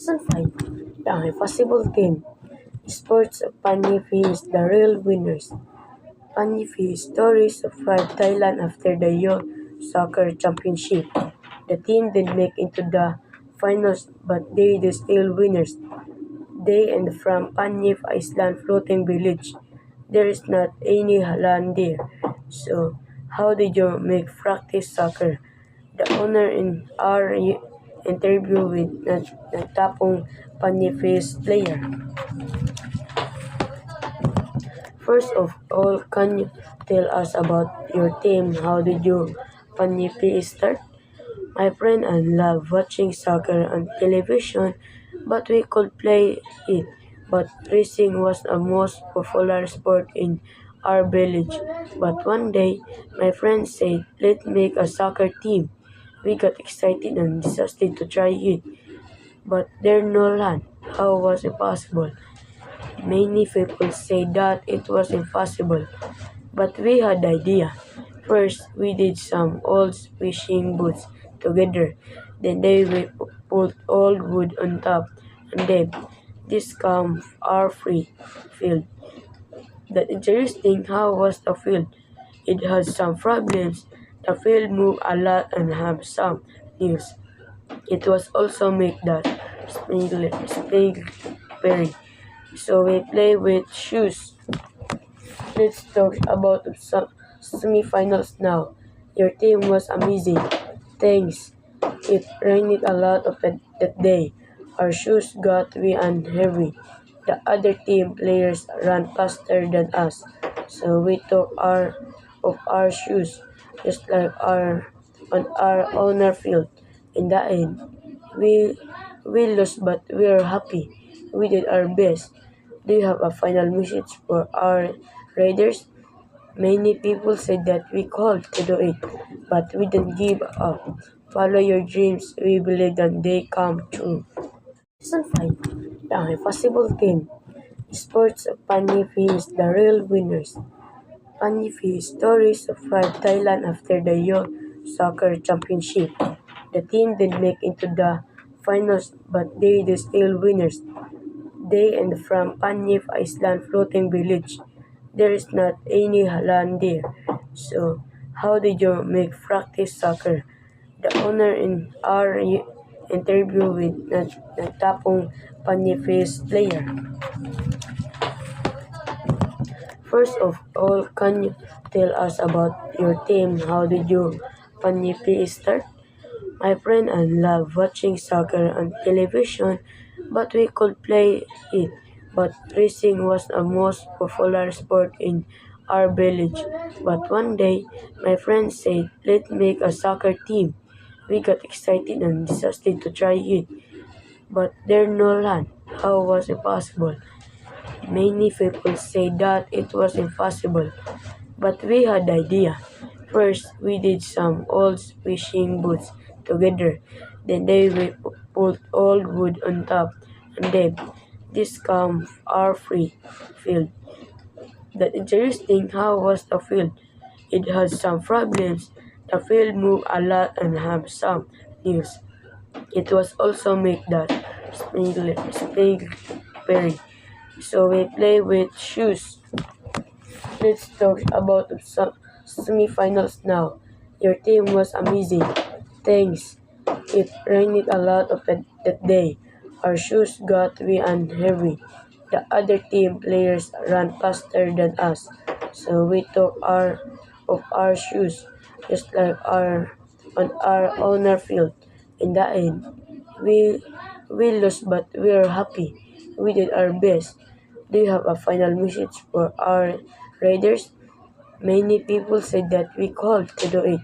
Season 5, The Impossible Game. Sports Panifi is the real winners. Panifi stories from Thailand after the Youth Soccer Championship. The team didn't make into the finals, but they the still winners. They and from Panif Island floating village. There is not any land there. So how did you make practice soccer? The owner in our interview with Natapong Panifis player. First of all, can you tell us about your team? How did you Panifi start? My friend and love watching soccer on television, but we could play it. But racing was the most popular sport in our village. But one day, my friend said, "Let's make a soccer team." We got excited and decided to try it. But there no land. How was it possible? Many people say that it was impossible, but we had the idea. First, we did some old fishing boots together. Then we put old wood on top, and then this come our free field. The interesting how was the field. It had some problems. The field moved a lot and have some news. It was also make that very. So we play with shoes. Let's talk about some semifinals now. Your team was amazing. Thanks. It rained a lot of that day. Our shoes got wet and heavy. The other team players ran faster than us, so we took our shoes, just like our on our owner field. In the end, we we lost, but we are happy. We did our best. Do you have a final message for our raiders? Many people said that we called to do it, but we didn't give up. Follow your dreams. We believe that they come true. Season 5, The Impossible Game. Sports Panifi is the real winners. Panifi stories from Thailand after the Youth Soccer Championship. The team didn't make into the finals, but they the still winners. They and from Panif Island floating village. There is not any land there. So how did you make practice soccer? The owner in our interview with Natapong Panifis player. First of all, can you tell us about your team? How did you Panifi start? My friend and love watching soccer on television, but we could play it. But racing was the most popular sport in our village. But one day, my friend said, "Let's make a soccer team." We got excited and decided to try it. But there no land. How was it possible? Many people say that it was impossible, but we had the idea. First, we did some old fishing boots together. Then we put old wood on top, and then this come our free field. The interesting how was the field. It had some problems. The field moved a lot and have some news. It was also make that very. So we play with shoes. Let's talk about some semifinals now. Your team was amazing. Thanks. It rained a lot of that day. Our shoes got wet and heavy. The other team players ran faster than us, so we took our shoes, just like our on our owner field. In the end, we lost, but we are happy. We did our best. Do you have a final message for our raiders? Many people said that we called to do it,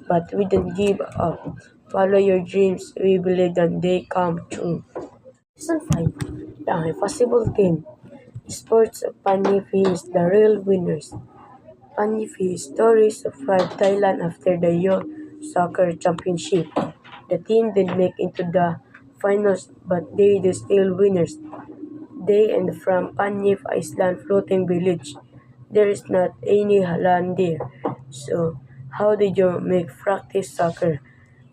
but we didn't give up. Follow your dreams. We believe that they come true. Season 5, The Impossible Game. Sports Panifi is the real winners. Panifi stories from Thailand after the Youth Soccer Championship. The team didn't make into the finals, but they the still winners. They and from Panif Island floating village. There is not any land there. So how did you make practice soccer?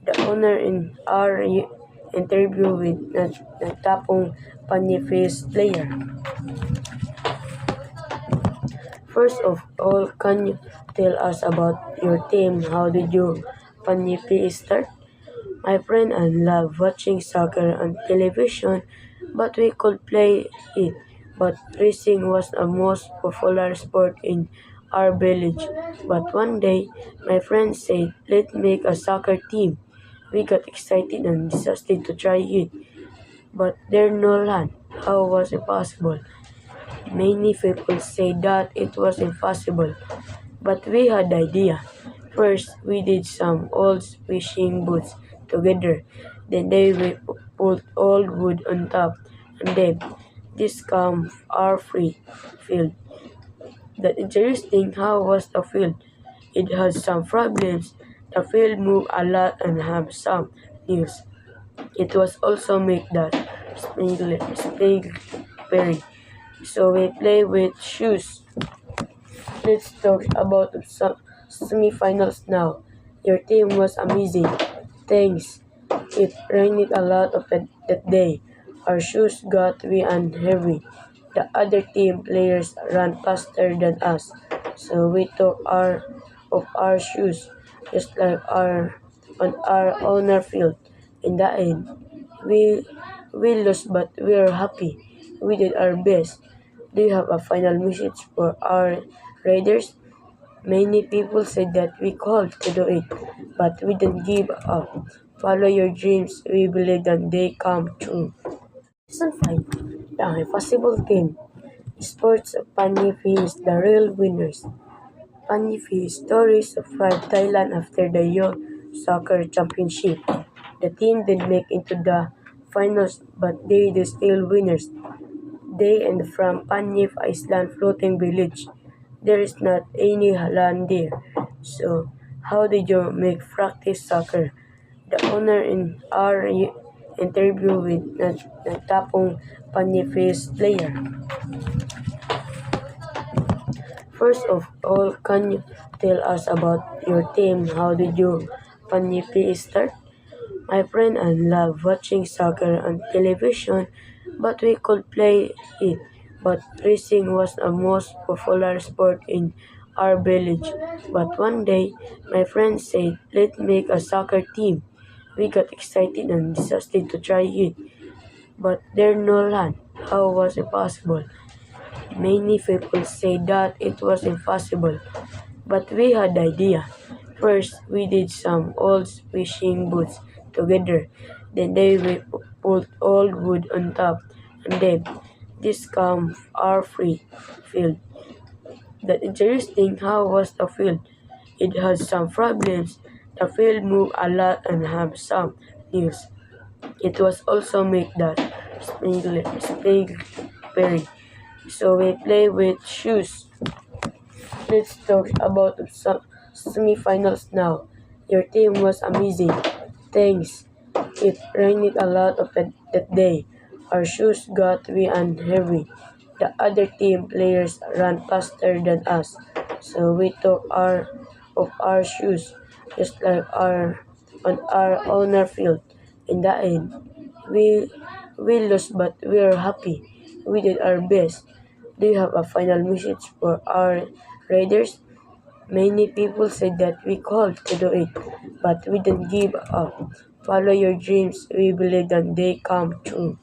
The owner in our interview with nagtapong Panifis player. First of all, can you tell us about your team? How did you Panifi start? My friend and love watching soccer on television, but we could play it. But racing was the most popular sport in our village. But one day, my friend said, let's make a soccer team. We got excited and decided to try it. But there no land. How was it possible? Many people say that it was impossible, but we had the idea. First, we did some old fishing boots together. Then we put old wood on top, and then this come our free field. The interesting how was the field. It had some problems. The field moved a lot and have some news. It was also make that spring so we play with shoes. Let's talk about some semifinals now. Your team was amazing. Thanks. It rained a lot of it that day. Our shoes got wet and heavy. The other team players ran faster than us, so we took our shoes, just like our on our owner field. In the end, we we lost, but we are happy. We did our best. Do you have a final message for our Raiders? Many people said that we called to do it, but we didn't give up. Follow your dreams. We believe that they come true. Season 5, the Impossible Game. Sports of Panifi is the real winners. Panifi stories of pride Thailand after the Youth Soccer Championship. The team did make into the finals, but they the still winners. They and from Panif Island floating village. There is not any land there. So how did you make practice soccer? The owner in our interview with nagtapong Panifis player. First of all, can you tell us about your team? How did you Panifi start? My friend and love watching soccer on television, but we could play it. But racing was the most popular sport in our village. But one day, my friend said, let's make a soccer team. We got excited and decided to try it. But there no land. How was it possible? Many people say that it was impossible, but we had the idea. First, we did some old fishing boots together. Then we put old wood on top, and then this come our free field. The interesting how was the field. It had some problems. The field moved a lot and have some news. It was also make that spring so we play with shoes. Let's talk about some semifinals now. Your team was amazing. Thanks. It rained a lot of it that day. Our shoes got wet and heavy. The other team players ran faster than us, so we took our shoes, just like our on our owner field. In the end, we we lost, but we are happy. We did our best. Do you have a final message for our Raiders? Many people said that we called to do it, but we didn't give up. Follow your dreams. We believe that they come true.